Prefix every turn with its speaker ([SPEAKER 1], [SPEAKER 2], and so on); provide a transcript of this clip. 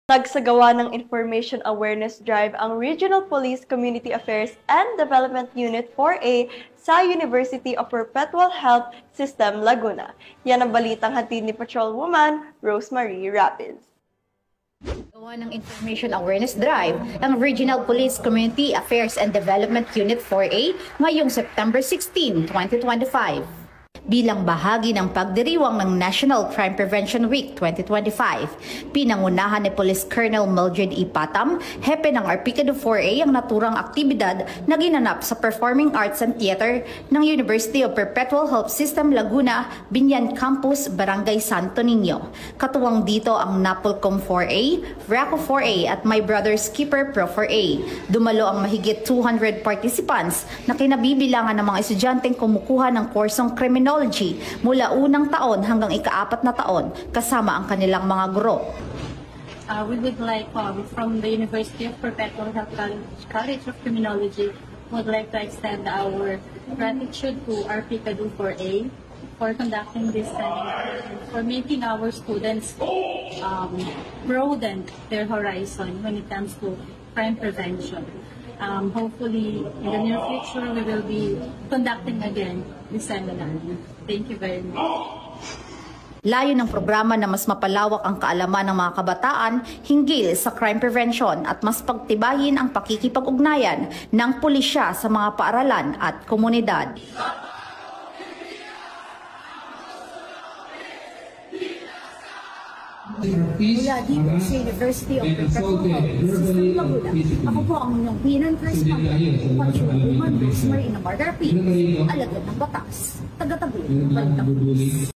[SPEAKER 1] Nagsagawa ng Information Awareness Drive ang Regional Police Community Affairs and Development Unit 4A sa University of Perpetual Health System, Laguna. Yan ang balitang hatid ni Patrolwoman Rosemary Rapids.
[SPEAKER 2] Gawa ng Information Awareness Drive ang Regional Police Community Affairs and Development Unit 4A ngayong September 16, 2025. Bilang bahagi ng pagdiriwang ng National Crime Prevention Week 2025, pinangunahan ni Police Colonel Mildred E. Patam, hepe ng Arpicado 4A ang naturang aktibidad na ginanap sa Performing Arts and Theater ng University of Perpetual Health System, Laguna, Binyan Campus, Barangay Santo Niño. Katuwang dito ang Napolcom 4A, VRACO 4A at My Brother's Keeper Pro 4A. Dumalo ang mahigit 200 participants na kinabibilangan ng mga estudyanteng kumukuha ng kursong criminology mula unang taon hanggang ika-4 na taon kasama ang kanilang mga guro.
[SPEAKER 3] We would like from the University of Perpetual Health College of Criminology would like to extend our gratitude to Arpicado 4A for conducting this seminar and for making our students broaden their horizon when it comes to crime prevention. Hopefully, in the near future, we will be conducting again this seminar. Thank you very much.
[SPEAKER 2] Layo ng programa na mas mapalawak ang kaalaman ng mga kabataan hinggil sa crime prevention at mas pagtibayin ang pakikipag-ugnayan ng pulisya sa mga paaralan at komunidad.
[SPEAKER 4] Mula dito sa University of Perpetual Health System, Laguna, ako po ang inyong Binan Correspondent, Patrolwoman Rosemary Rapids, alagad ng batas, taga-tabi ng Balitang Pulis.